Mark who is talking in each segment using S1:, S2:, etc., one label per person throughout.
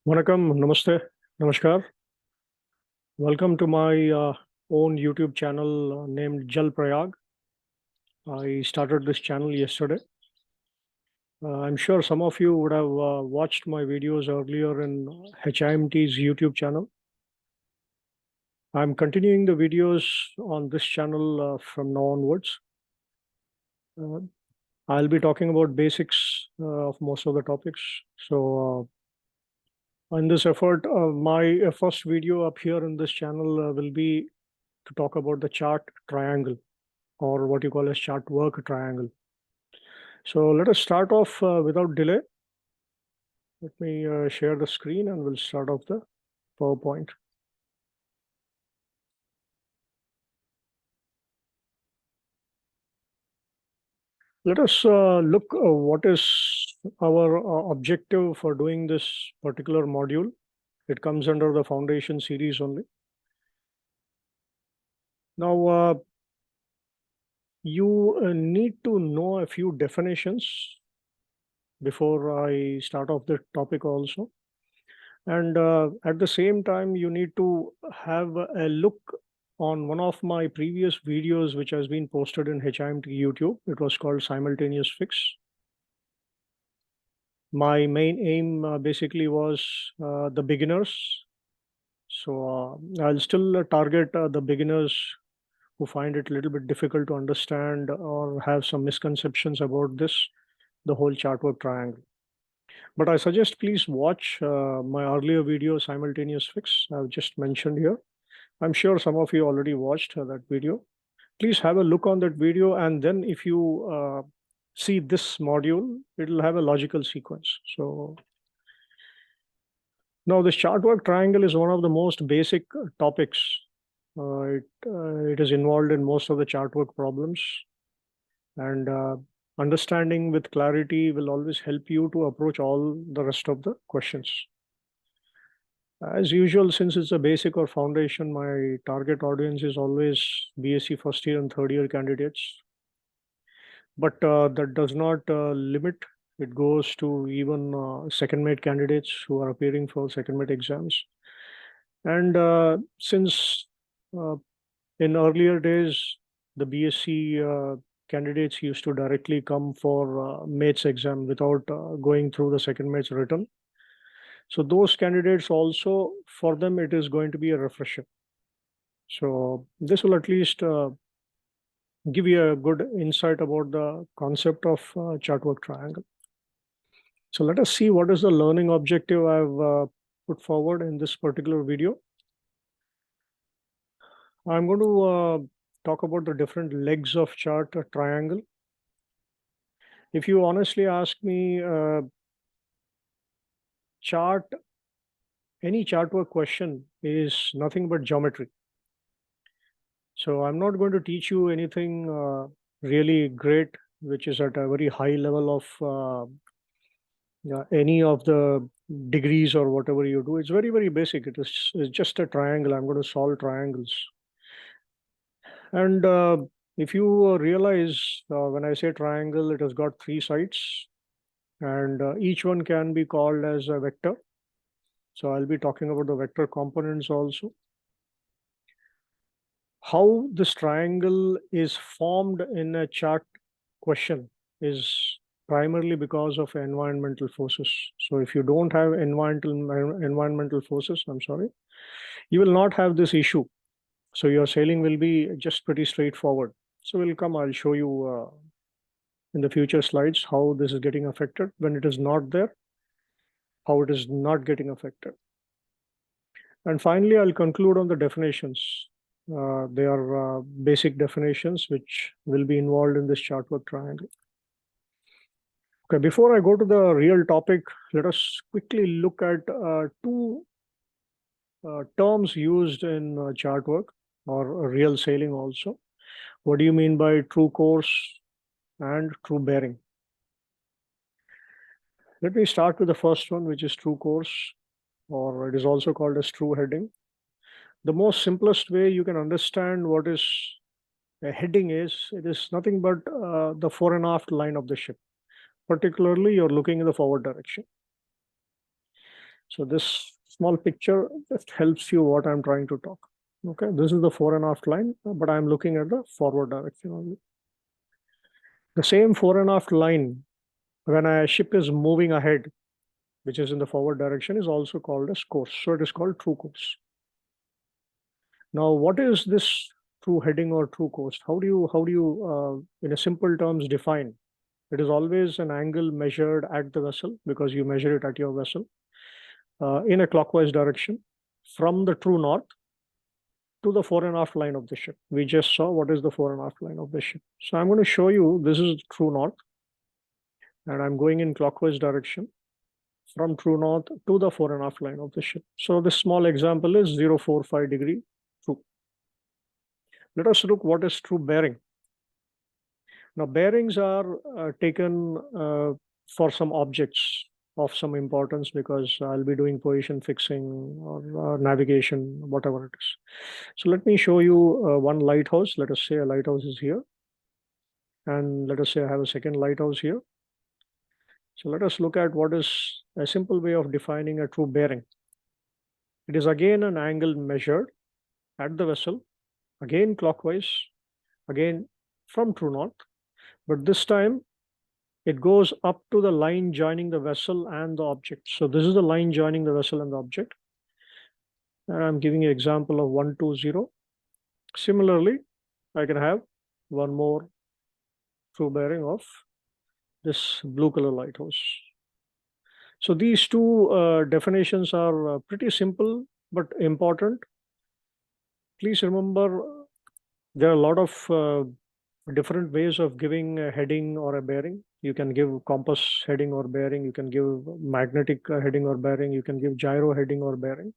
S1: Vanakkam, Namaste, Namaskar. Welcome to my own YouTube channel named Jal Prayag. I started this channel yesterday. I'm sure some of you would have watched my videos earlier in HIMT's YouTube channel. I'm continuing the videos on this channel from now onwards. I'll be talking about basics of most of the topics. So, in this effort, my first video up here in this channel will be to talk about the chart triangle, or what you call as chart work triangle. So let us start off without delay. Let me share the screen and we'll start off the PowerPoint. Let us look what is our objective for doing this particular module. It comes under the foundation series only. Now, you need to know a few definitions before I start off the topic also. And at the same time, you need to have a look on one of my previous videos, which has been posted in HIMT YouTube. It was called Simultaneous Fix. My main aim basically was the beginners. So I'll still target the beginners who find it a little bit difficult to understand or have some misconceptions about this, the whole chart work triangle. But I suggest please watch my earlier video, Simultaneous Fix, I've just mentioned here. I'm sure some of you already watched that video. Please have a look on that video, and then if you see this module, it'll have a logical sequence. So now this chart work triangle is one of the most basic topics. It is involved in most of the chart work problems, and understanding with clarity will always help you to approach all the rest of the questions. As usual, since it's a basic or foundation, my target audience is always BSc first year and third year candidates. But that does not limit. It goes to even second mate candidates who are appearing for second mate exams. And since in earlier days, the BSc candidates used to directly come for mates exam without going through the second mates written. So those candidates also, for them, it is going to be a refresher. So this will at least give you a good insight about the concept of chart work triangle. So let us see what is the learning objective I've put forward in this particular video. I'm going to talk about the different legs of chart triangle. If you honestly ask me, any chart work question is nothing but geometry. So I'm not going to teach you anything really great, which is at a very high level of any of the degrees or whatever you do. It's very, very basic. It's just a triangle. I'm going to solve triangles. And if you realize when I say triangle, it has got three sides, and each one can be called as a vector. So I'll be talking about the vector components also. How this triangle is formed in a chart question is primarily because of environmental forces. So if you don't have environmental forces, I'm sorry, you will not have this issue. So your sailing will be just pretty straightforward. So I'll show you in the future slides how this is getting affected when it is not there, how it is not getting affected. And finally, I'll conclude on the definitions. They are basic definitions which will be involved in this chart work triangle. Okay, before I go to the real topic, let us quickly look at two terms used in chart work or real sailing also. What do you mean by true course and true bearing? Let me start with the first one, which is true course, or it is also called as true heading. The most simplest way you can understand what is a heading is, it is nothing but the fore and aft line of the ship. Particularly, you're looking in the forward direction. So this small picture just helps you what I'm trying to talk. Okay, this is the fore and aft line, but I'm looking at the forward direction only. The same fore and aft line, when a ship is moving ahead, which is in the forward direction, is also called as course. So it is called true course. Now, what is this true heading or true course? How do you, in a simple terms, define? It is always an angle measured at the vessel because you measure it at your vessel in a clockwise direction from the true north to the fore and aft line of the ship. We just saw what is the fore and aft line of the ship. So I'm going to show you this is true north, and I'm going in clockwise direction from true north to the fore and aft line of the ship. So this small example is 045 degree true. Let us look what is true bearing. Now bearings are taken for some objects of some importance because I'll be doing position fixing or navigation, whatever it is. So let me show you one lighthouse. Let us say a lighthouse is here. And let us say I have a second lighthouse here. So let us look at what is a simple way of defining a true bearing. It is again an angle measured at the vessel, again clockwise, again from true north, but this time it goes up to the line joining the vessel and the object. So this is the line joining the vessel and the object. And I'm giving you an example of 120. Similarly, I can have one more true bearing of this blue color lighthouse. So these two definitions are pretty simple but important. Please remember there are a lot of different ways of giving a heading or a bearing. You can give compass heading or bearing. You can give magnetic heading or bearing. You can give gyro heading or bearing.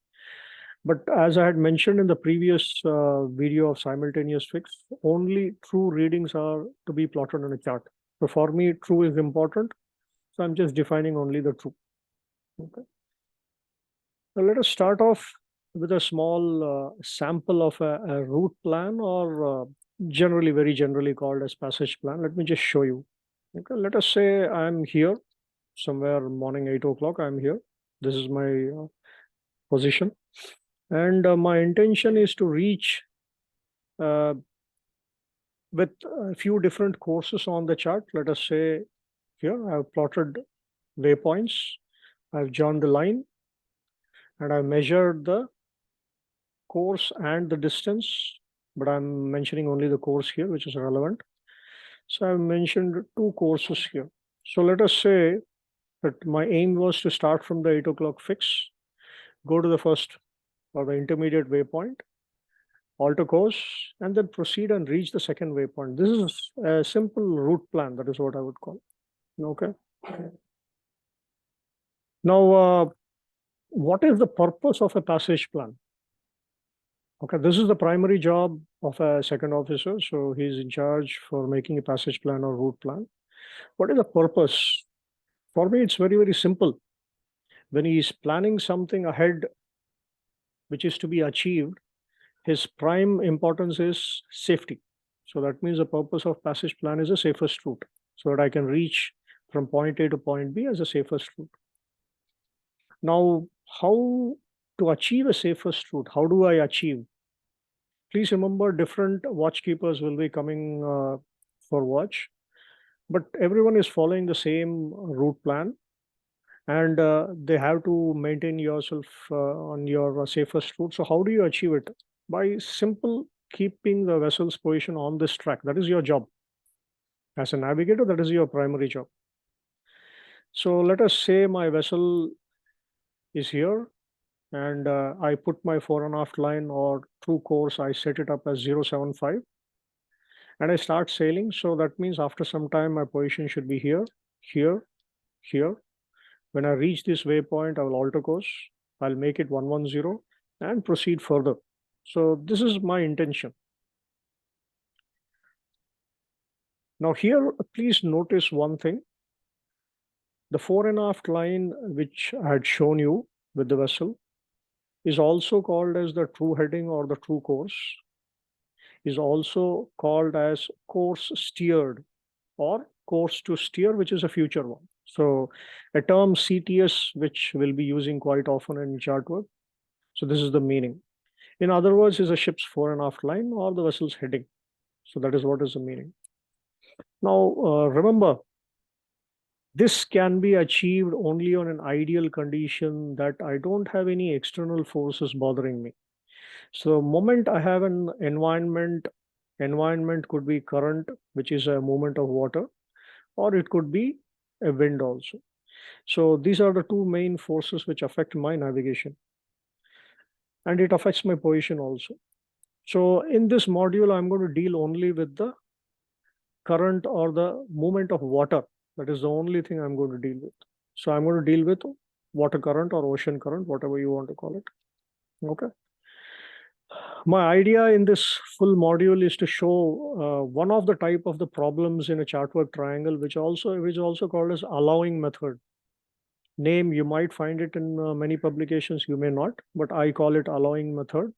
S1: But as I had mentioned in the previous video of simultaneous fix, only true readings are to be plotted on a chart. So for me, true is important. So I'm just defining only the true. Okay. Now let us start off with a small sample of a route plan, or very generally called as passage plan. Let me just show you. Okay. Let us say I'm here somewhere morning 8 o'clock. I'm here. This is my position. And my intention is to reach with a few different courses on the chart. Let us say here I've plotted waypoints. I've drawn the line and I measured the course and the distance, but I'm mentioning only the course here, which is relevant. So I've mentioned two courses here. So let us say that my aim was to start from the 8 o'clock fix, go to the first or the intermediate waypoint, alter course, and then proceed and reach the second waypoint. This is a simple route plan. That is what I would call. Okay. Now, what is the purpose of a passage plan? Okay, this is the primary job of a second officer. So he's in charge for making a passage plan or route plan. What is the purpose? For me, it's very, very simple. When he's planning something ahead, which is to be achieved, his prime importance is safety. So that means the purpose of passage plan is the safest route, so that I can reach from point A to point B as the safest route. Now, how to achieve a safest route? How do I achieve? Please remember, different watchkeepers will be coming for watch, but everyone is following the same route plan, and they have to maintain yourself on your safest route. So how do you achieve it? By simple keeping the vessel's position on this track. That is your job. As a navigator, that is your primary job. So let us say my vessel is here, and I put my fore and aft line or true course, I set it up as 075, and I start sailing. So that means after some time, my position should be here, here, here. When I reach this waypoint, I will alter course. I'll make it 110 and proceed further. So this is my intention. Now here, please notice one thing. The fore and aft line, which I had shown you with the vessel, is also called as the true heading or the true course, is also called as course steered or course to steer, which is a future one. So a term CTS, which we'll be using quite often in chart work. So this is the meaning. In other words, is a ship's fore and aft line or the vessel's heading. So that is what is the meaning. Now, remember, this can be achieved only on an ideal condition that I don't have any external forces bothering me. So moment I have an environment could be current, which is a movement of water, or it could be a wind also. So these are the two main forces which affect my navigation, and it affects my position also. So in this module, I'm going to deal only with the current or the movement of water. That is the only thing I'm going to deal with. So I'm going to deal with water current or ocean current, whatever you want to call it. Okay. My idea in this full module is to show one of the type of the problems in a chart work triangle, which is also called as allowing method. Name, you might find it in many publications, you may not, but I call it allowing method.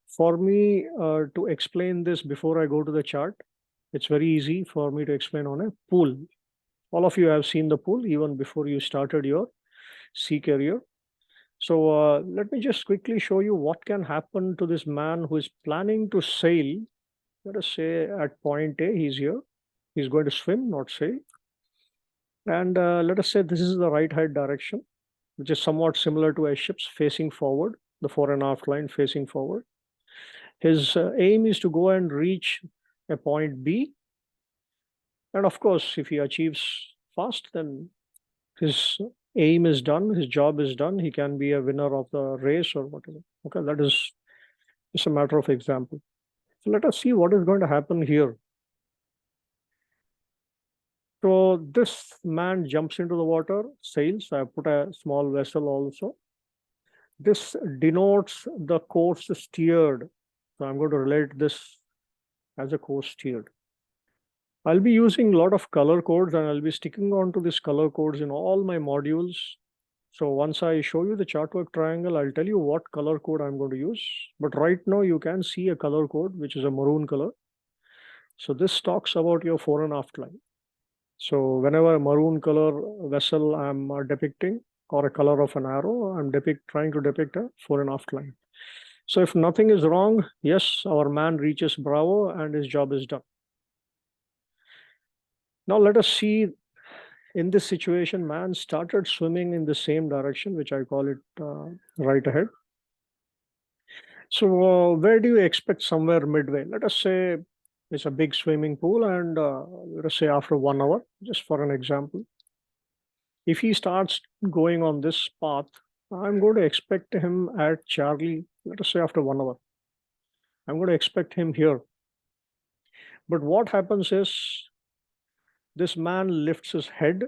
S1: For me to explain this before I go to the chart, it's very easy for me to explain on a pool. All of you have seen the pool even before you started your sea career. So let me just quickly show you what can happen to this man who is planning to sail. Let us say at point A, he's here. He's going to swim, not sail. And let us say this is the right hand direction, which is somewhat similar to a ship's facing forward, the fore and aft line facing forward. His aim is to go and reach a point B. And of course, if he achieves fast, then his aim is done, his job is done. He can be a winner of the race or whatever. Okay, that is just a matter of example. So let us see what is going to happen here. So this man jumps into the water, sails. I put a small vessel also. This denotes the course steered. So I'm going to relate this as a course steered. I'll be using a lot of color codes and I'll be sticking on to these color codes in all my modules. So once I show you the chart work triangle, I'll tell you what color code I'm going to use. But right now you can see a color code, which is a maroon color. So this talks about your fore and aft line. So whenever a maroon color vessel I'm depicting, or a color of an arrow, I'm trying to depict a fore and aft line. So if nothing is wrong, yes, our man reaches Bravo and his job is done. Now let us see, in this situation, man started swimming in the same direction, which I call it right ahead. So where do you expect somewhere midway? Let us say it's a big swimming pool, and let us say after 1 hour, just for an example, if he starts going on this path, I'm going to expect him at Charlie, let us say after 1 hour. I'm going to expect him here. But what happens is this man lifts his head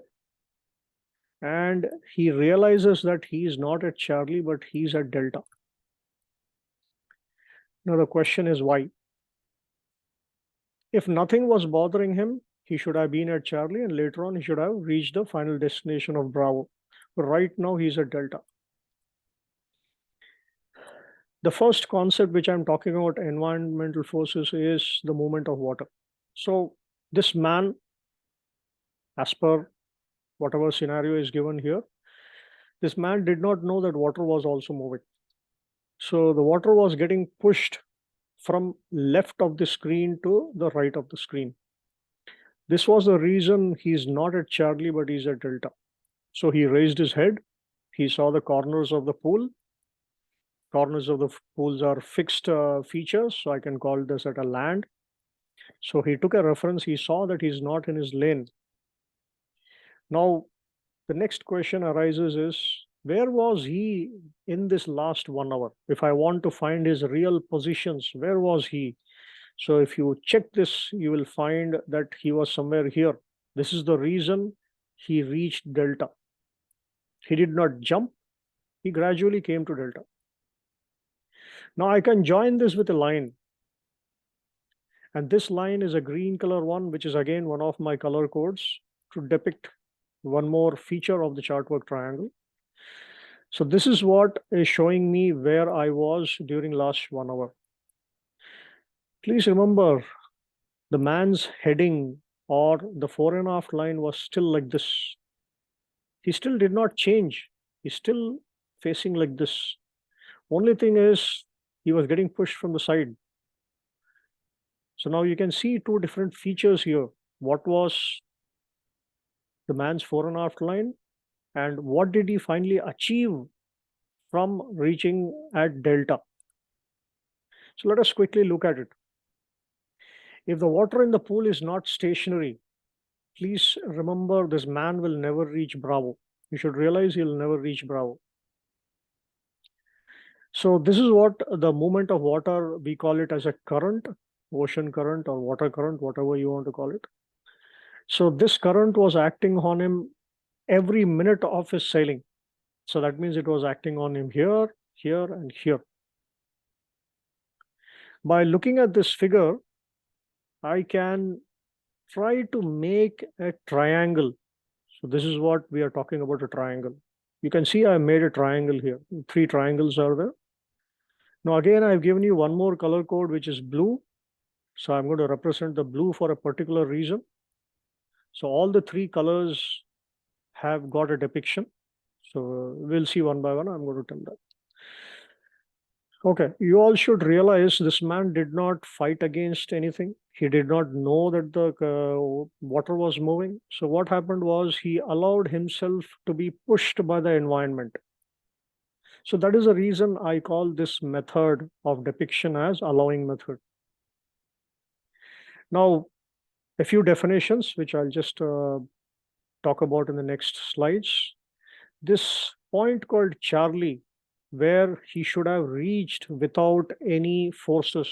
S1: and he realizes that he is not at Charlie, but he's at Delta. Now the question is why? If nothing was bothering him, he should have been at Charlie and later on he should have reached the final destination of Bravo. But right now he's at Delta. The first concept which I'm talking about, environmental forces, is the movement of water. So this man, as per whatever scenario is given here, this man did not know that water was also moving. So the water was getting pushed from left of the screen to the right of the screen. This was the reason he's not at Charlie, but he's at Delta. So he raised his head. He saw the corners of the pool. Corners of the pools are fixed features, so I can call this at a land. So he took a reference. He saw that he's not in his lane. Now, the next question arises is, where was he in this last 1 hour? If I want to find his real positions, where was he? So if you check this, you will find that he was somewhere here. This is the reason he reached Delta. He did not jump. He gradually came to Delta. Now I can join this with a line. And this line is a green color one, which is again one of my color codes to depict one more feature of the chart work triangle. So this is what is showing me where I was during last 1 hour. Please remember, the man's heading or the fore and aft line was still like this. He still did not change. He's still facing like this. Only thing is he was getting pushed from the side. So now you can see two different features here. What was the man's fore and aft line, and what did he finally achieve from reaching at delta? So let us quickly look at it. If the water in the pool is not stationary, please remember this man will never reach Bravo. You should realize he'll never reach Bravo. So this is what the movement of water, we call it as a current, ocean current or water current, whatever you want to call it. So this current was acting on him every minute of his sailing. So that means it was acting on him here, here, and here. By looking at this figure, I can try to make a triangle. So this is what we are talking about, a triangle. You can see I made a triangle here. Three triangles are there. Now again, I've given you one more color code, which is blue. So I'm going to represent the blue for a particular reason. So all the three colors have got a depiction. So we'll see one by one. I'm going to tell that. Okay, you all should realize this man did not fight against anything. He did not know that the water was moving. So what happened was he allowed himself to be pushed by the environment. So that is the reason I call this method of depiction as allowing method. Now, a few definitions, which I'll just talk about in the next slides. This point called Charlie, where he should have reached without any forces,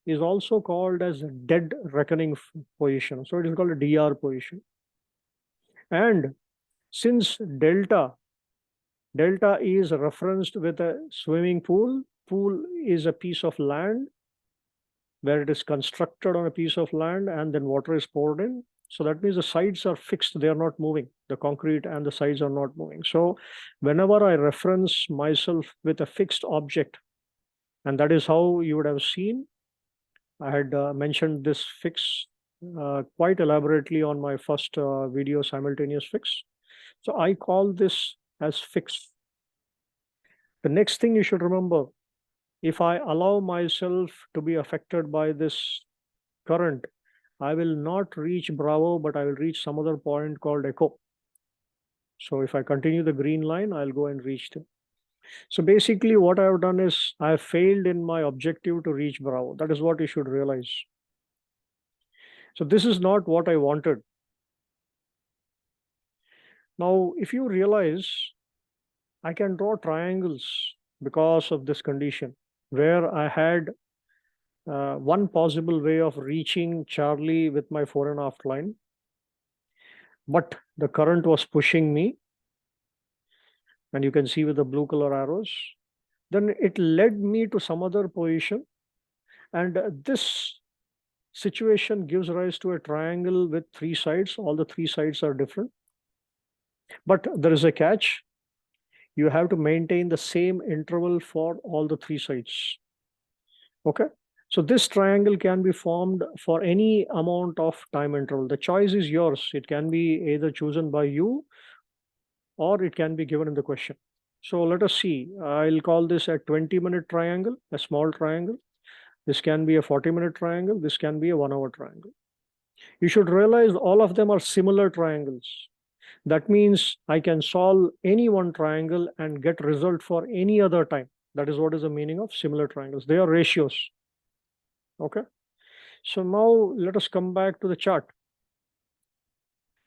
S1: is also called as a dead reckoning position. So it is called a DR position. And since delta is referenced with a swimming pool, pool is a piece of land where it is constructed on a piece of land and then water is poured in. So that means the sides are fixed, they are not moving. The concrete and the sides are not moving. So whenever I reference myself with a fixed object, and that is how you would have seen, I had mentioned this fix quite elaborately on my first video, simultaneous fix. So I call this as fix. The next thing you should remember, if I allow myself to be affected by this current, I will not reach Bravo, but I will reach some other point called Echo. So if I continue the green line, I'll go and reach them. So basically what I've done is I've failed in my objective to reach Bravo. That is what you should realize. So this is not what I wanted. Now, if you realize, I can draw triangles because of this condition where I had one possible way of reaching Charlie with my fore and aft line, but the current was pushing me, and you can see with the blue color arrows. Then it led me to some other position, and this situation gives rise to a triangle with three sides. All the three sides are different, but there is a catch. You have to maintain the same interval for all the three sides. Okay. So this triangle can be formed for any amount of time interval. The choice is yours. It can be either chosen by you or it can be given in the question. So let us see. I'll call this a 20-minute triangle, a small triangle. This can be a 40-minute triangle. This can be a 1-hour triangle. You should realize all of them are similar triangles. That means I can solve any one triangle and get result for any other time. That is what is the meaning of similar triangles. They are ratios. Okay. So now let us come back to the chart.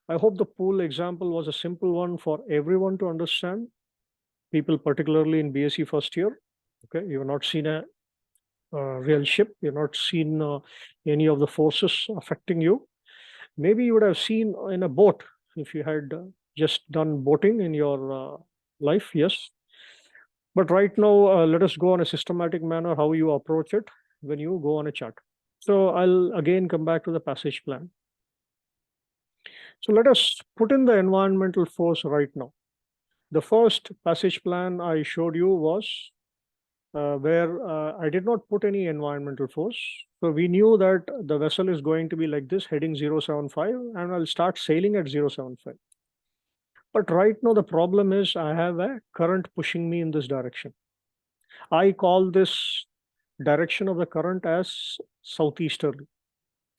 S1: I hope the pool example was a simple one for everyone to understand. People, particularly in BSc first year. Okay, you have not seen a real ship. You have not seen any of the forces affecting you. Maybe you would have seen in a boat if you had just done boating in your life. Yes. But right now, let us go on a systematic manner how you approach it when you go on a chart. So I'll again come back to the passage plan. So let us put in the environmental force right now. The first passage plan I showed you was where I did not put any environmental force. So we knew that the vessel is going to be like this, heading 075, and I'll start sailing at 075. But right now, the problem is I have a current pushing me in this direction. I call this direction of the current as southeasterly.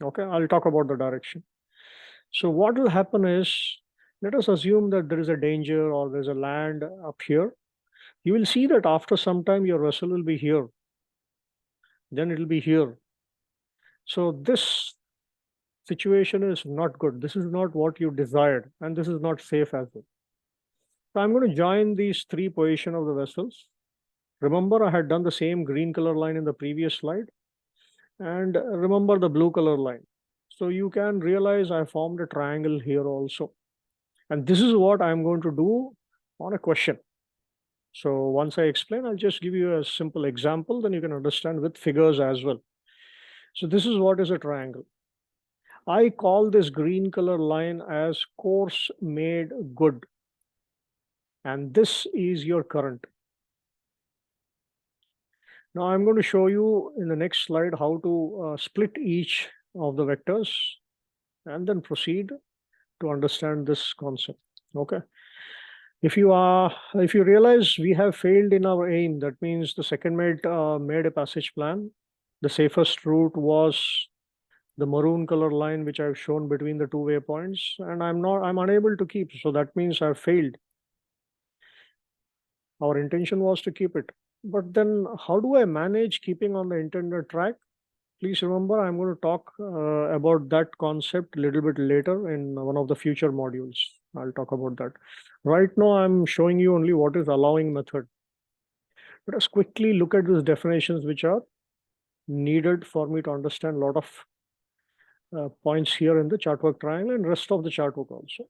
S1: Okay, I'll talk about the direction. So what will happen is, let us assume that there is a danger or there's a land up here. You will see that after some time your vessel will be here. Then it will be here. So this situation is not good. This is not what you desired, and this is not safe as well. So I'm going to join these three positions of the vessels. Remember, I had done the same green color line in the previous slide. And remember the blue color line. So you can realize I formed a triangle here also. And this is what I'm going to do on a question. So once I explain, I'll just give you a simple example, then you can understand with figures as well. So this is what is a triangle. I call this green color line as course made good. And this is your current. Now I'm going to show you in the next slide how to split each of the vectors and then proceed to understand this concept. Okay. If you realize we have failed in our aim, that means the second mate made a passage plan. The safest route was the maroon color line, which I've shown between the two waypoints, and I'm unable to keep. So that means I've failed. Our intention was to keep it. But then how do I manage keeping on the intended track? Please remember, I'm going to talk about that concept a little bit later in one of the future modules. I'll talk about that. Right now, I'm showing you only what is allowing method. Let us quickly look at these definitions which are needed for me to understand a lot of points here in the chart work triangle and rest of the chart work also.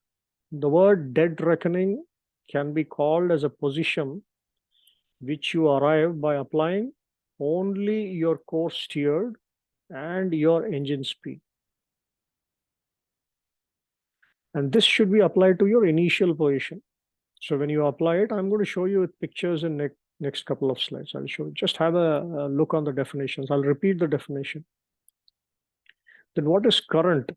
S1: The word dead reckoning can be called as a position which you arrive by applying only your course steered and your engine speed. And this should be applied to your initial position. So when you apply it, I'm going to show you with pictures in next couple of slides. I'll show you. Just have a look on the definitions. I'll repeat the definition. Then what is current?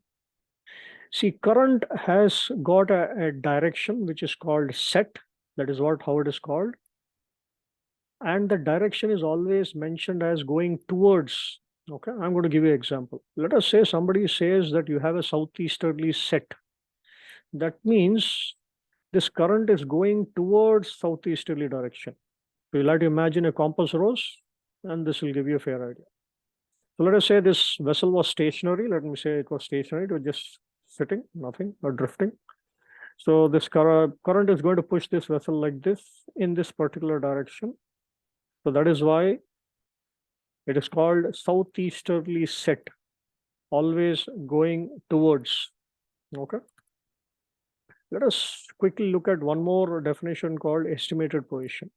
S1: See, current has got a direction which is called set. That is how it is called. And the direction is always mentioned as going towards. Okay, I'm going to give you an example. Let us say somebody says that you have a southeasterly set. That means this current is going towards southeasterly direction. So you'll have to imagine a compass rose, and this will give you a fair idea. So let us say this vessel was stationary. Let me say it was stationary. It was just sitting, nothing, or drifting. So this current is going to push this vessel like this in this particular direction. So that is why it is called southeasterly set, always going towards. Okay. Let us quickly look at one more definition called estimated position.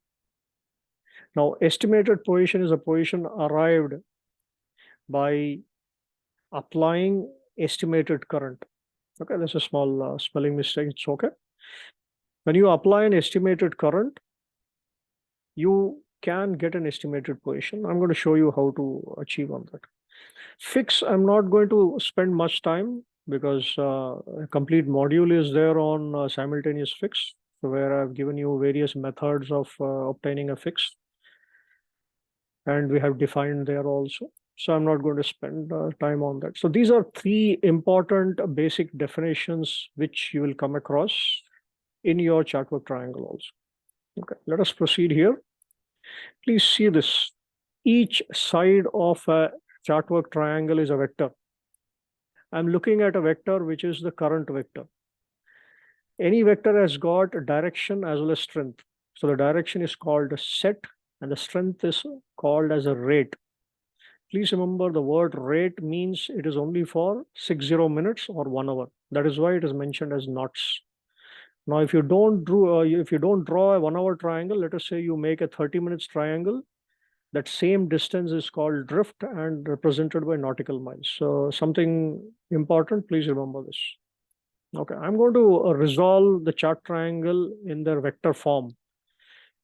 S1: Now, estimated position is a position arrived by applying estimated current. Okay, there's a small spelling mistake. It's okay. When you apply an estimated current, you can get an estimated position. I'm going to show you how to achieve on that. Fix, I'm not going to spend much time because a complete module is there on simultaneous fix, so where I've given you various methods of obtaining a fix. And we have defined there also. So I'm not going to spend time on that. So these are three important basic definitions which you will come across in your chart work triangle also. Okay, let us proceed here. Please see this. Each side of a chart work triangle is a vector. I'm looking at a vector which is the current vector. Any vector has got a direction as well as strength. So the direction is called set and the strength is called as a rate. Please remember the word rate means it is only for 60 minutes or 1 hour. That is why it is mentioned as knots. Now, if you don't draw a 1 hour triangle, let us say you make a 30 minutes triangle, that same distance is called drift and represented by nautical miles. So something important, please remember this. Okay, I'm going to resolve the chart triangle in their vector form.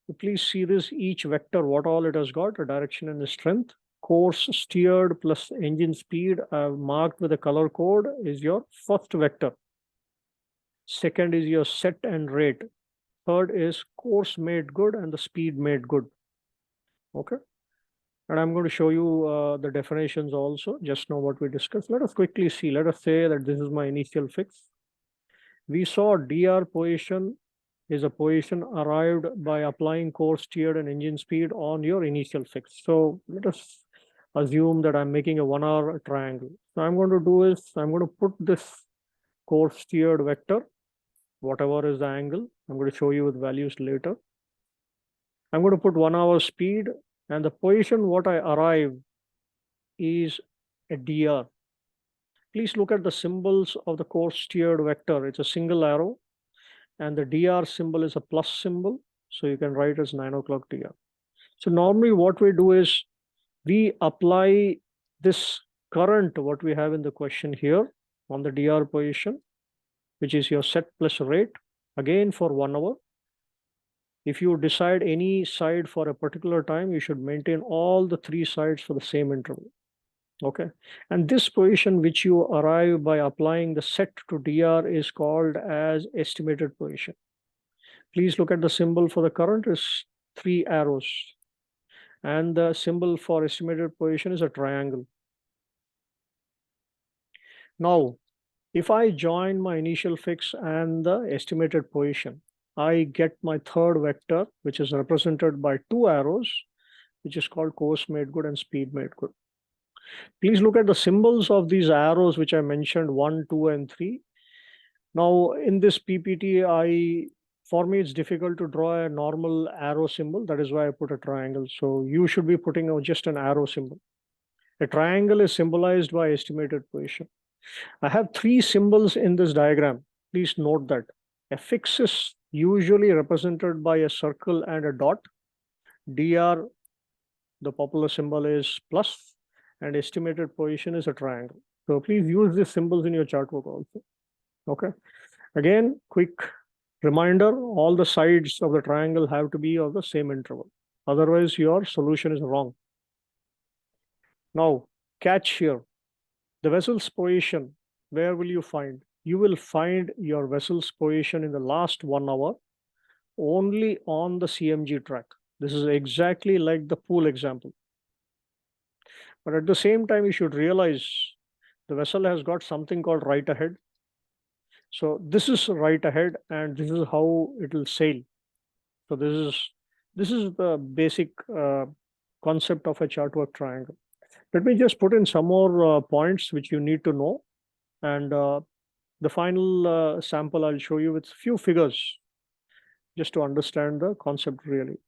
S1: So please see this, each vector, what all it has got, a direction and a strength. Course steered plus engine speed marked with a color code is your first vector. Second is your set and rate. Third is course made good and the speed made good. Okay. And I'm going to show you the definitions also. Just know what we discussed. Let us quickly see. Let us say that this is my initial fix. We saw DR position is a position arrived by applying course steered and engine speed on your initial fix. So let us assume that I'm making a 1 hour triangle. So I'm going to do is I'm going to put this course steered vector, whatever is the angle. I'm going to show you with values later. I'm going to put 1 hour speed, and the position what I arrive is a DR. Please look at the symbols of the course steered vector. It's a single arrow, and the DR symbol is a plus symbol. So you can write as 9 o'clock DR. So normally what we do is we apply this current, what we have in the question here on the DR position, which is your set plus rate, again for 1 hour. If you decide any side for a particular time, you should maintain all the 3 sides for the same interval. Okay. And this position which you arrive by applying the set to DR is called as estimated position. Please look at the symbol for the current is 3 arrows. And the symbol for estimated position is a triangle. Now, if I join my initial fix and the estimated position, I get my third vector, which is represented by 2 arrows, which is called course made good and speed made good. Please look at the symbols of these arrows, which I mentioned 1, 2, and 3. Now, in this PPT, for me, it's difficult to draw a normal arrow symbol. That is why I put a triangle. So you should be putting just an arrow symbol. A triangle is symbolized by estimated position. I have 3 symbols in this diagram. Please note that a fix is usually represented by a circle and a dot. DR, the popular symbol is plus, and estimated position is a triangle. So please use these symbols in your chart work also. Okay. Again, quick reminder, all the sides of the triangle have to be of the same interval. Otherwise, your solution is wrong. Now, catch here. The vessel's position, where will you find? You will find your vessel's position in the last 1 hour only on the CMG track. This is exactly like the pool example. But at the same time, you should realize the vessel has got something called right ahead. So this is right ahead, and this is how it will sail. So this is the basic concept of a chart work triangle. Let me just put in some more points which you need to know. And the final sample I'll show you with few figures just to understand the concept really.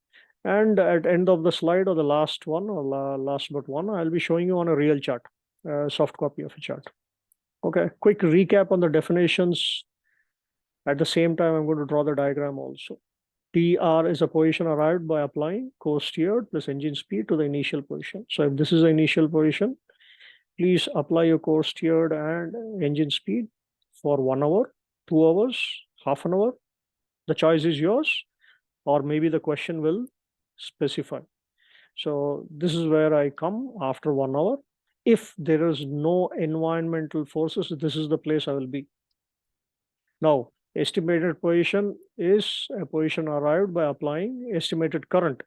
S1: And at end of the slide, or the last one, or last but one, I'll be showing you on a real chart, soft copy of a chart. Okay, quick recap on the definitions. At the same time, I'm going to draw the diagram also. TR is a position arrived by applying course steered plus engine speed to the initial position. So if this is the initial position, please apply your course steered and engine speed for 1 hour, 2 hours, half an hour. The choice is yours, or maybe the question will specify. So this is where I come after 1 hour. If there is no environmental forces, this is the place I will be. Now, estimated position is a position arrived by applying estimated current.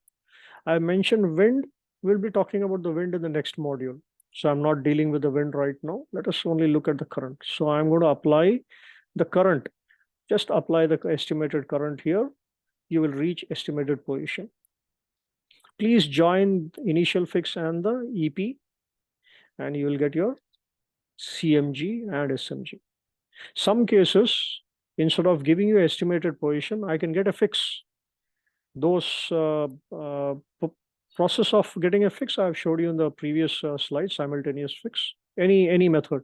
S1: I mentioned wind. We'll be talking about the wind in the next module. So I'm not dealing with the wind right now. Let us only look at the current. So I'm going to apply the current. Just apply the estimated current here. You will reach estimated position. Please join initial fix and the EP, and you will get your CMG and SMG. Some cases, instead of giving you estimated position, I can get a fix. Those process of getting a fix I've showed you in the previous slide, simultaneous fix, any method.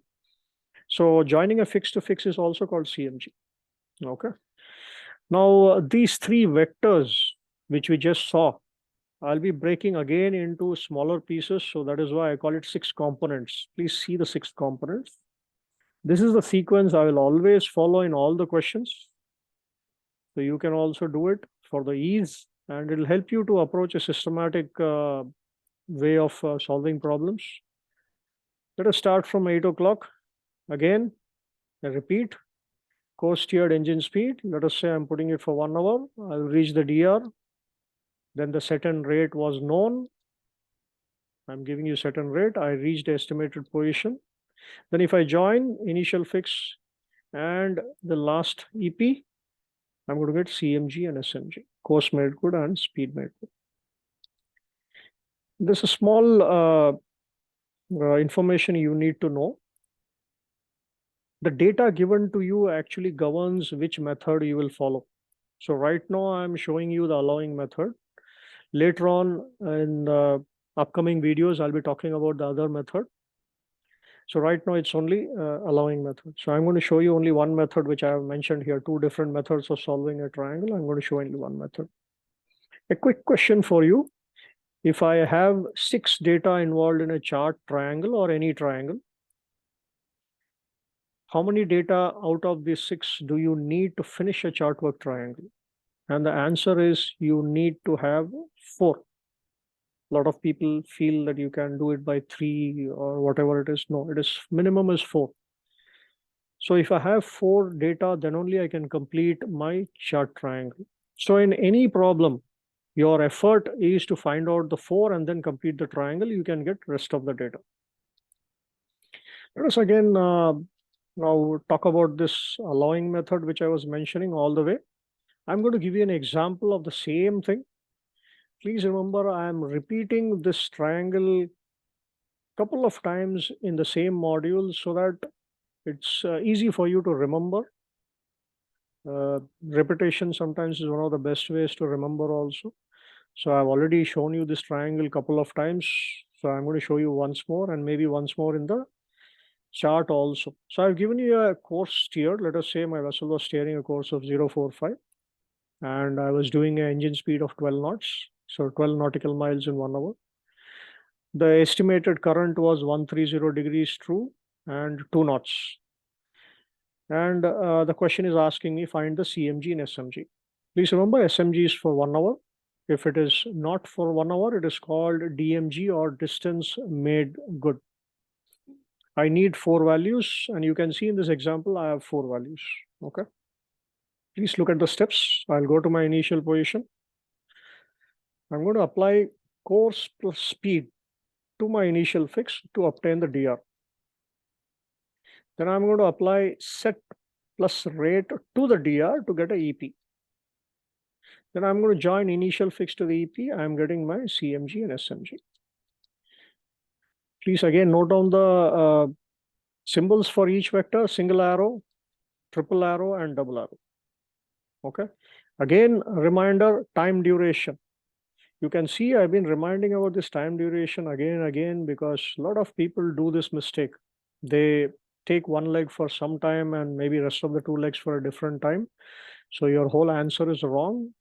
S1: So joining a fix to fix is also called CMG. Okay. Now these 3 vectors which we just saw, I'll be breaking again into smaller pieces. So that is why I call it 6 components. Please see the 6 components. This is the sequence I will always follow in all the questions. So you can also do it for the ease, and it'll help you to approach a systematic way of solving problems. Let us start from 8 o'clock. Again, I repeat, course steered engine speed. Let us say I'm putting it for 1 hour. I'll reach the DR. Then the set and rate was known. I'm giving you set and rate. I reached the estimated position. Then if I join initial fix and the last EP, I'm going to get CMG and SMG, course made good and speed made good. There's a small information you need to know. The data given to you actually governs which method you will follow. So right now I'm showing you the allowing method. Later on in upcoming videos, I'll be talking about the other method. So right now it's only allowing method. So I'm going to show you only one method, which I have mentioned here, two different methods of solving a triangle. I'm going to show only one method. A quick question for you. If I have 6 data involved in a chart triangle or any triangle, how many data out of these 6 do you need to finish a chart work triangle? And the answer is you need to have 4. A lot of people feel that you can do it by 3 or whatever it is. No, it is minimum is 4. So if I have 4 data, then only I can complete my chart triangle. So in any problem, your effort is to find out the 4 and then complete the triangle. You can get rest of the data. Let us again now talk about this allowing method, which I was mentioning all the way. I'm going to give you an example of the same thing. Please remember, I am repeating this triangle a couple of times in the same module so that it's easy for you to remember. Repetition sometimes is one of the best ways to remember also. So I've already shown you this triangle a couple of times. So I'm going to show you once more and maybe once more in the chart also. So I've given you a course steered. Let us say my vessel was steering a course of 045 and I was doing an engine speed of 12 knots. So 12 nautical miles in 1 hour. The estimated current was 130 degrees true and 2 knots. And the question is asking me find the CMG and SMG. Please remember SMG is for 1 hour. If it is not for 1 hour, it is called DMG or distance made good. I need 4 values, and you can see in this example, I have 4 values. Okay. Please look at the steps. I'll go to my initial position. I'm going to apply course plus speed to my initial fix to obtain the DR. Then I'm going to apply set plus rate to the DR to get a EP. Then I'm going to join initial fix to the EP. I'm getting my CMG and SMG. Please again note down the symbols for each vector: single arrow, triple arrow, and double arrow. Okay. Again, a reminder, time duration. You can see I've been reminding about this time duration again and again because a lot of people do this mistake. They take one leg for some time and maybe rest of the 2 legs for a different time. So your whole answer is wrong.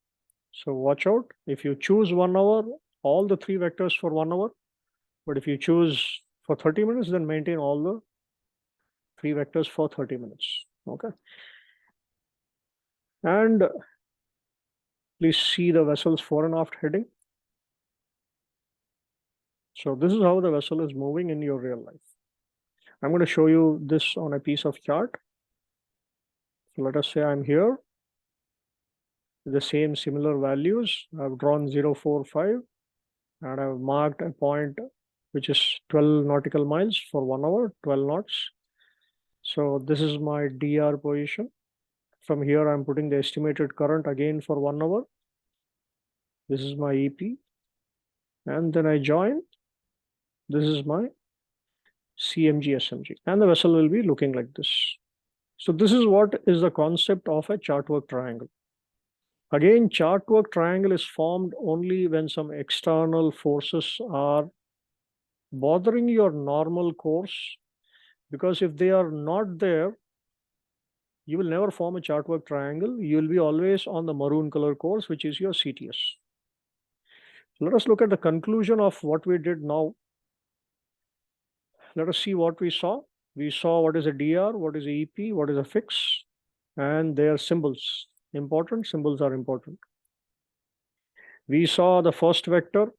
S1: So watch out. If you choose 1 hour, all the 3 vectors for 1 hour. But if you choose for 30 minutes, then maintain all the 3 vectors for 30 minutes. Okay. And please see the vessel's fore and aft heading. So this is how the vessel is moving in your real life. I'm going to show you this on a piece of chart. So let us say I'm here. The same similar values. I've drawn 045 and I've marked a point which is 12 nautical miles for 1 hour, 12 knots. So this is my DR position. From here, I'm putting the estimated current again for 1 hour. This is my EP. And then I join. This is my CMG, SMG. And the vessel will be looking like this. So this is what is the concept of a chart work triangle. Again, chart work triangle is formed only when some external forces are bothering your normal course, because if they are not there, you will never form a chart work triangle. You will be always on the maroon color course, which is your CTS. So let us look at the conclusion of what we did now. Let us see what we saw. We saw what is a DR, what is a EP, what is a fix, and their symbols. Important symbols are important. We saw the first vector,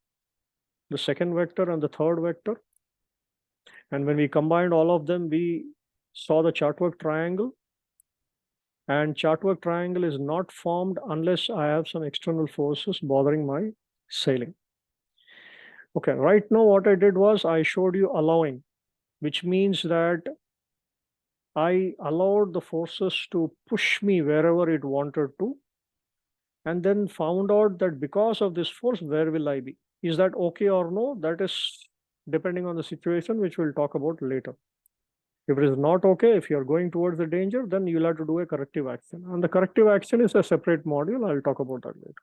S1: the second vector, and the third vector. And when we combined all of them, we saw the chart work triangle. And chartwork triangle is not formed unless I have some external forces bothering my sailing. Okay, right now what I did was I showed you allowing, which means that I allowed the forces to push me wherever it wanted to, and then found out that because of this force, where will I be? Is that okay or no? That is depending on the situation, which we'll talk about later. If it is not okay, if you're going towards the danger, then you'll have to do a corrective action. And the corrective action is a separate module. I'll talk about that later.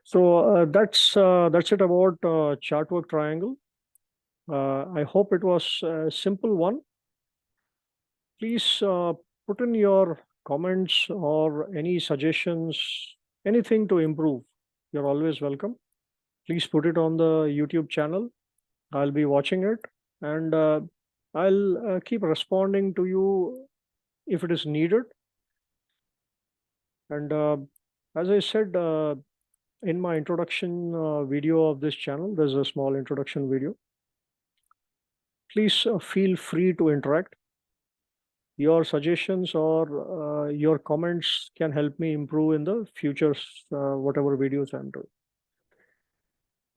S1: So that's it about chartwork triangle. I hope it was a simple one. Please put in your comments or any suggestions, anything to improve. You're always welcome. Please put it on the YouTube channel. I'll be watching it, and I'll keep responding to you if it is needed. And as I said in my introduction video of this channel, there's a small introduction video. Please feel free to interact. Your suggestions or your comments can help me improve in the future, whatever videos I'm doing.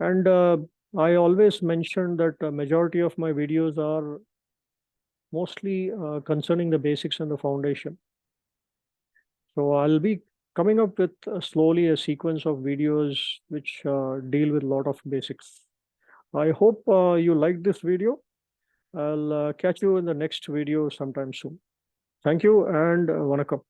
S1: And I always mention that the majority of my videos are mostly concerning the basics and the foundation. So I'll be coming up with slowly a sequence of videos which deal with a lot of basics. I hope you like this video. I'll catch you in the next video sometime soon. Thank you and vanakkam.